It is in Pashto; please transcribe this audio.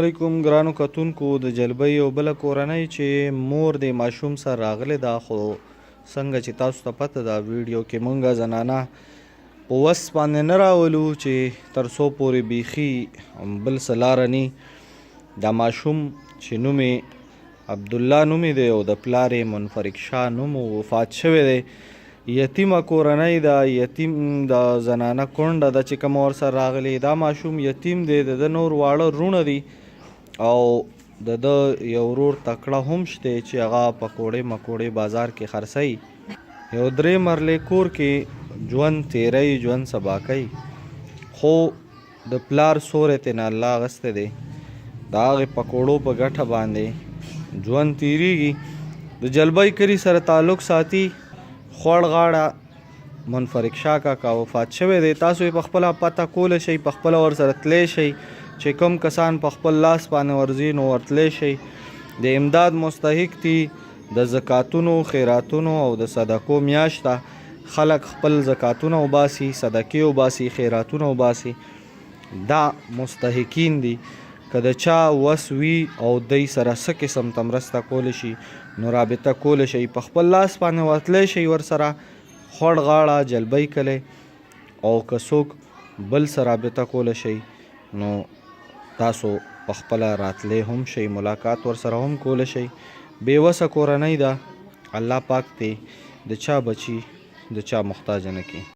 علیکم ګرانو کتونکو د جلبۍ یو بله کورنۍ چې مور د ماشوم سره راغلی ده، خو څنګه چې تاسو ته پته ده ویډیو کې مونږ زنانه په وس باندې نه راولو چې تر څو پورې بیخي بل څه لاره نی. دا ماشوم چې نوم یې عبدالله نوم دی او د پلار یې منفرد شاه نوم وفات شوی دی. یتیمه کورنۍ ده، یتیم د زنانه کونډه ده چې کومه ورسره راغلې. دا ماشوم یتیم دی، د ده نور واړه وروڼه دي او د ده یو ورور تکړه هم شته چې هغه پکوړې مکوړې بازار کې خرڅوي. یو 3 مرلې کور کې ژوند تیروي، ژوند سبا کوي، خو د پلار سوری ترېنه الله اخیستی دی. د هغې پکوړو په ګټه باندې ژوند تیریږي. د جلبۍ کلي سره تعلق ساتي. خوړ غاړه منفرد شاه کاکا وفات شوی دی. تاسو یې پخپله پته کولی شئ، پخپله ورسره تلی شئ. چې کوم کسان په خپل لاس باندې ورځي نو ورتلی شئ. د امداد مستحق دي. د زکاتونو، خیراتونو او د صدقو میاشت ده. خلک خپل زکاتونه وباسي، صدقې وباسي، خیراتونه وباسي. دا مستحقین دي. که د چا وس وي او دی سره څه قسم ته مرسته کولی شي نو رابطه کولی شئ، په خپل لاس باندې ورتلی شئ ورسره. خوړ غاړه جلبۍ کلی، او که څوک بل سره رابطه کولی شئ نو تاسو پخپله راتلی هم شئ، ملاقات ورسره هم کولی شئ. بېوسه کورنۍ ده، الله پاک دی د چا بچي د چا محتاجه نه کړي.